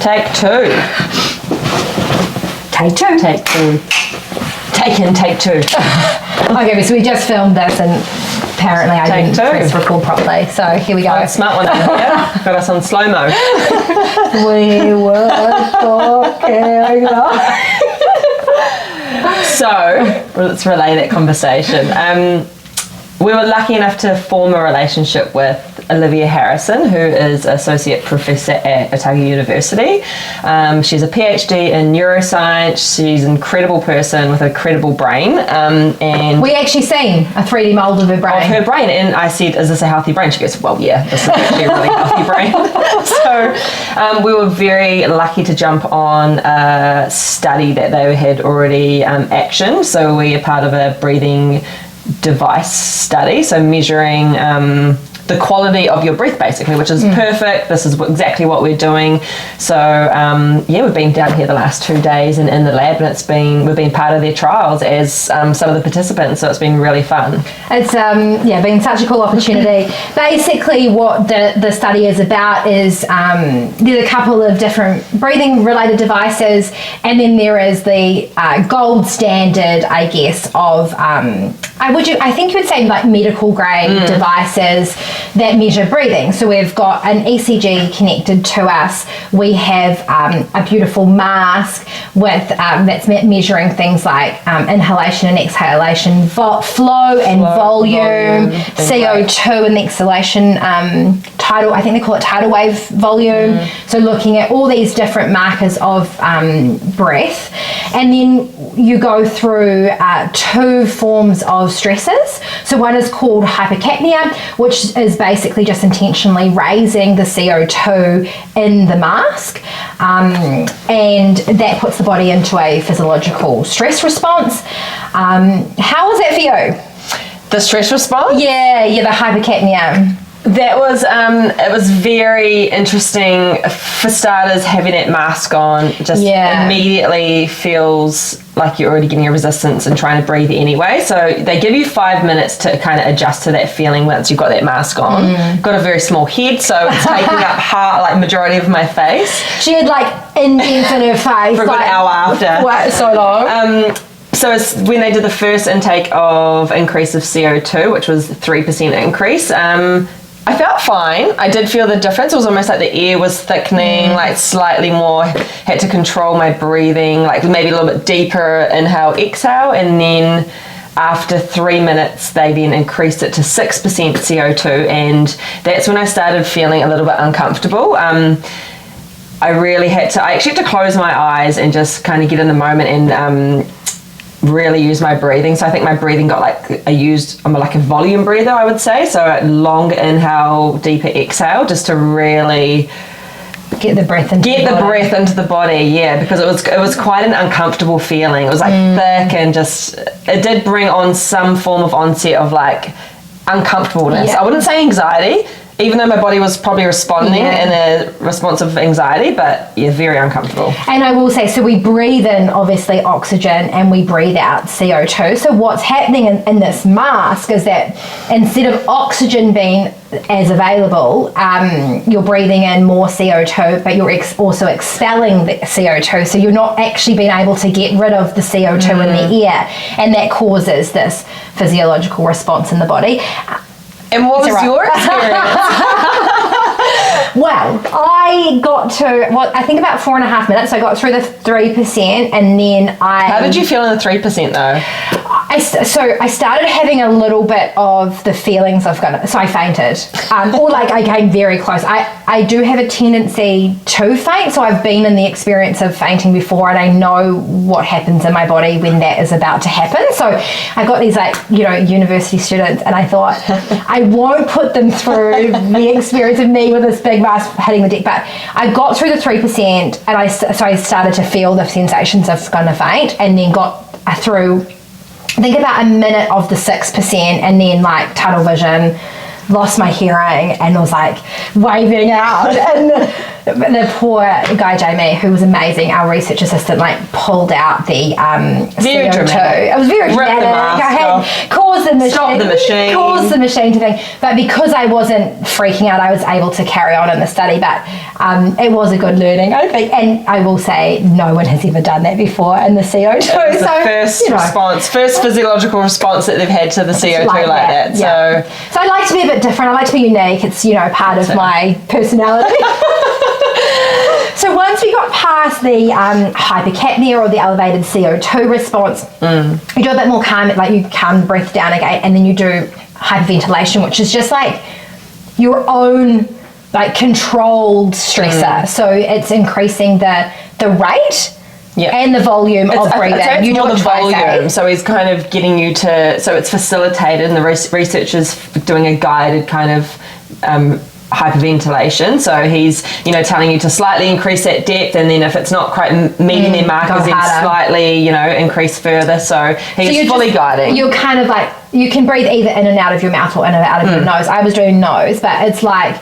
Take two. Take two. Take two. Take two. Okay, so we just filmed this and apparently I didn't press record properly. So here we go. Oh, smart one over here. Got us on slow-mo. We were talking So, let's relay that conversation. We were lucky enough to form a relationship with Olivia Harrison, who is Associate Professor at Otago University. She's a PhD in neuroscience. She's an incredible person with a credible brain. And we actually seen a 3D mould of her brain. Of her brain. And I said, is this a healthy brain? She goes, well, yeah, this is actually a really healthy brain. So we were very lucky to jump on a study that they had already actioned. So we are part of a breathing device study, so measuring the quality of your breath basically, which is perfect. This is exactly what we're doing. So we've been down here the last 2 days and in the lab, and we've been part of their trials as some of the participants, so it's been really fun. It's been such a cool opportunity. Basically what the study is about is there's a couple of different breathing related devices, and then there is the gold standard, I guess, of I think you would say like medical grade devices that measure breathing. So we've got an ECG connected to us. We have a beautiful mask with that's measuring things like inhalation and exhalation, flow and volume, CO2 and the exhalation tidal. I think they call it tidal wave volume. So looking at all these different markers of breath, and then you go through two forms of stresses. So one is called hypercapnia, which is basically just intentionally raising the CO2 in the mask, and that puts the body into a physiological stress response. How was that for you? The stress response? Yeah, the hypercapnia. That was it was very interesting. For starters, having that mask on just immediately feels like you're already getting a resistance and trying to breathe anyway. So they give you 5 minutes to kind of adjust to that feeling once you've got that mask on. Got a very small head, so it's taking up majority of my face. She had indents in her face for a good hour after. What, so long? So it's when they did the first intake of increase of CO2, which was 3% increase. I felt fine. I did feel the difference. It was almost like the air was thickening, slightly more, had to control my breathing, maybe a little bit deeper inhale, exhale, and then after 3 minutes, they then increased it to 6% CO2, and that's when I started feeling a little bit uncomfortable. I actually had to close my eyes and just kind of get in the moment and really use my breathing. So I think my breathing got I'm like a volume breather, I would say. So longer inhale, deeper exhale, just to really get the breath into the body. Yeah, because it was quite an uncomfortable feeling. It was thick, and just it did bring on some form of onset of uncomfortableness. I wouldn't say anxiety, even though my body was probably responding in a response of anxiety, but very uncomfortable. And I will say, so we breathe in obviously oxygen and we breathe out CO2. So what's happening in this mask is that instead of oxygen being as available, you're breathing in more CO2, but you're also expelling the CO2. So you're not actually being able to get rid of the CO2 in the air, and that causes this physiological response in the body. And what was your experience? Well, I got to, I think about 4.5 minutes. I got through the 3%, and then How did you feel in the 3% though? I started having a little bit of the feelings of so I fainted, or I came very close. I do have a tendency to faint, so I've been in the experience of fainting before, and I know what happens in my body when that is about to happen. So I got these university students, and I thought I won't put them through the experience of me with this big mask hitting the deck, but I got through the 3%, and I started to feel the sensations of going to faint, and then got through I think about a minute of the 6%, and then tunnel vision, lost my hearing and was like waving out. And the poor guy, Jamie, who was amazing, our research assistant, like pulled out the very CO2. dramatic. It was very dramatic. I had caused the machine to think. But because I wasn't freaking out, I was able to carry on in the study. But it was a good learning, I think. And I will say, no one has ever done that before in the CO2. It was the first physiological response that they've had to the CO2 like that. Yeah. So I like to be a bit different. I like to be unique. It's, part of my personality. So once we got past the hypercapnia or the elevated CO2 response, you do a bit more calm, like you calm the breath down again, and then you do hyperventilation, which is just like your own like controlled stressor. So it's increasing the rate and the volume of breathing. It's more the volume. So he's kind of getting you to, so it's facilitated, and the researchers doing a guided kind of hyperventilation. So he's, telling you to slightly increase that depth, and then if it's not quite meeting their markers, then slightly, increase further. So he's fully guiding. You're kind of like, you can breathe either in and out of your mouth or in and out of your nose. I was doing nose, but it's like,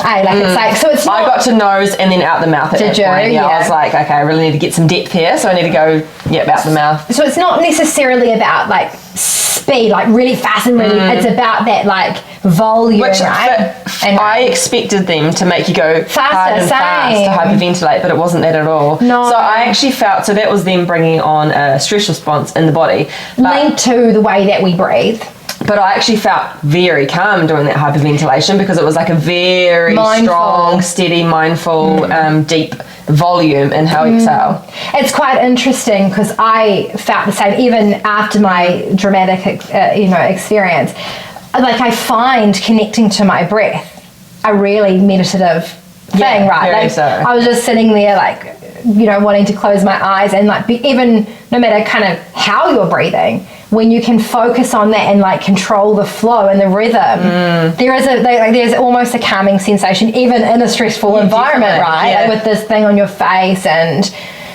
it's like, so it's not, I got to nose and then out the mouth at that point. Yeah, I was like, okay, I really need to get some depth here, so I need to go, out the mouth. So it's not necessarily about like speed, like really fast and really, it's about that like volume, right? And I expected them to make you go fast to hyperventilate, but it wasn't that at all. No. So I actually felt, so that was them bringing on a stress response in the body. Linked to the way that we breathe. But I actually felt very calm doing that hyperventilation, because it was like a very strong, steady, mindful, deep volume in how you exhale. It's quite interesting because I felt the same even after my dramatic, experience. Like I find connecting to my breath a really meditative thing, right? Like I was just sitting there, like wanting to close my eyes and like even no matter kind of how you're breathing. When you can focus on that and like control the flow and the rhythm, there's almost a calming sensation even in a stressful environment, right? Yeah. Like with this thing on your face and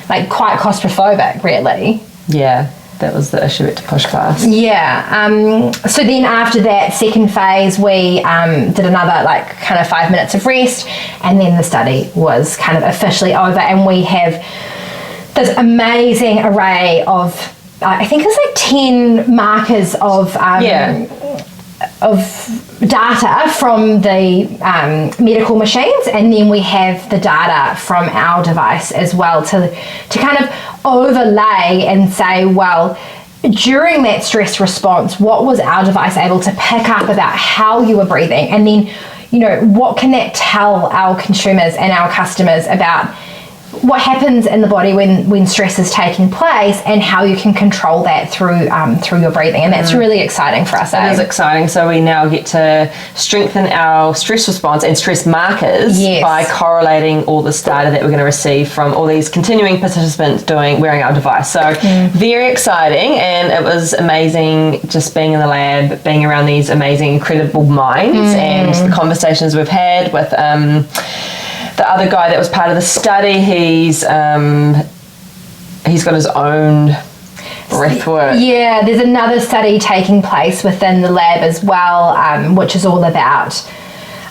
like quite claustrophobic, really. Yeah, that was the issue to push past. Yeah. So then after that second phase, we did another like kind of 5 minutes of rest, and then the study was kind of officially over, and we have this amazing array of I think it's like 10 markers of data from the medical machines, and then we have the data from our device as well to kind of overlay and say, well, during that stress response, what was our device able to pick up about how you were breathing, and then what can that tell our consumers and our customers about what happens in the body when stress is taking place, and how you can control that through your breathing. And that's really exciting for us. It is exciting. So we now get to strengthen our stress response and stress markers by correlating all this data that we're going to receive from all these continuing participants wearing our device. So very exciting, and it was amazing just being in the lab, being around these amazing, incredible minds, and the conversations we've had with the other guy that was part of the study. He's got his own breath work. Yeah, there's another study taking place within the lab as well, which is all about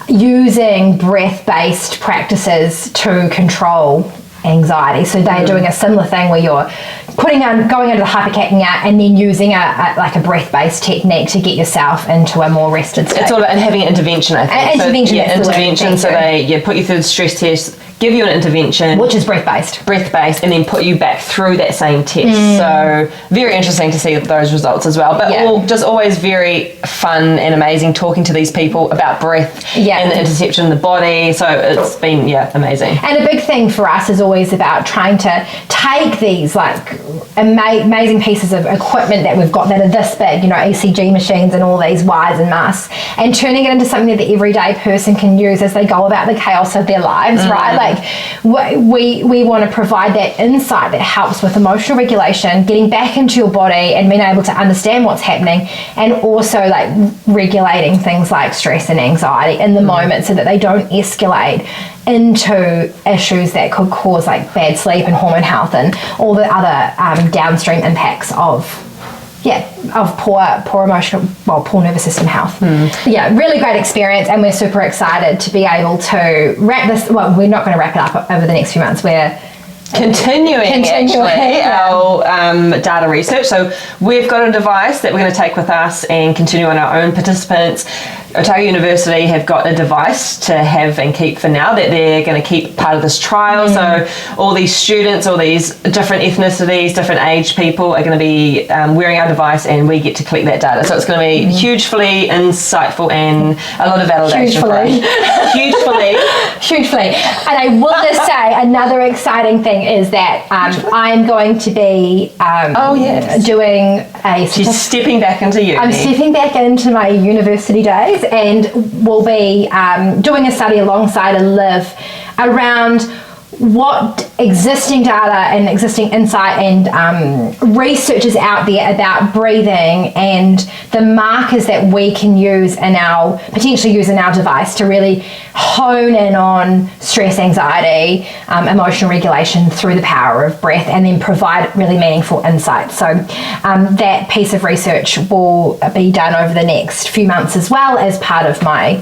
using breath-based practices to control anxiety. So they're doing a similar thing where you're going under the hypercapnia and then using a breath-based technique to get yourself into a more rested state. It's all about having an intervention, I think. Intervention. So they put you through the stress test, give you an intervention, which is breath-based, and then put you back through that same test. So very interesting to see those results as well. But just always very fun and amazing talking to these people about breath and the interception in the body. So it's been amazing. And a big thing for us is always about trying to take these like amazing pieces of equipment that we've got that are this big, ECG machines and all these wires and masks, and turning it into something that the everyday person can use as they go about the chaos of their lives, right? Like we want to provide that insight that helps with emotional regulation, getting back into your body and being able to understand what's happening, and also like regulating things like stress and anxiety in the moment so that they don't escalate into issues that could cause like bad sleep and hormone health and all the other downstream impacts of of poor emotional, poor nervous system health. Yeah, really great experience, and we're super excited to be able to wrap this. Well, we're not going to wrap it up over the next few months. We're continuing actually our data research. So we've got a device that we're going to take with us and continue on our own participants. Otago University have got a device to have and keep for now that they're going to keep part of this trial. So all these students, all these different ethnicities, different age people are going to be wearing our device, and we get to collect that data. So it's going to be hugely insightful and a lot of validation. Hugely. And I will just say another exciting thing is that I'm going to be doing a... She's stepping back into uni. I'm stepping back into my university days, and we'll be doing a study alongside a live around what existing data and existing insight and research is out there about breathing and the markers that we can use potentially use in our device to really hone in on stress, anxiety, emotional regulation through the power of breath, and then provide really meaningful insights. So that piece of research will be done over the next few months as well as part of my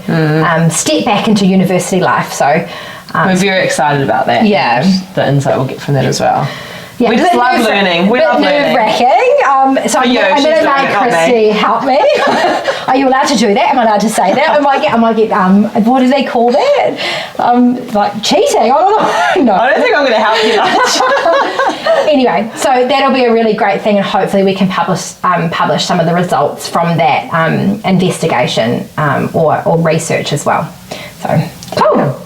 step back into university life. So we're very excited about that. Yeah. The insight we'll get from that as well. Yeah, we just love learning. We love learning. Nerve-wracking. So I'm going to make Christy help me. Are you allowed to do that? Am I allowed to say that? I might get what do they call that? Like cheating. I don't know. No. I don't think I'm going to help you much. Anyway, so that'll be a really great thing, and hopefully we can publish some of the results from that investigation or research as well. So cool.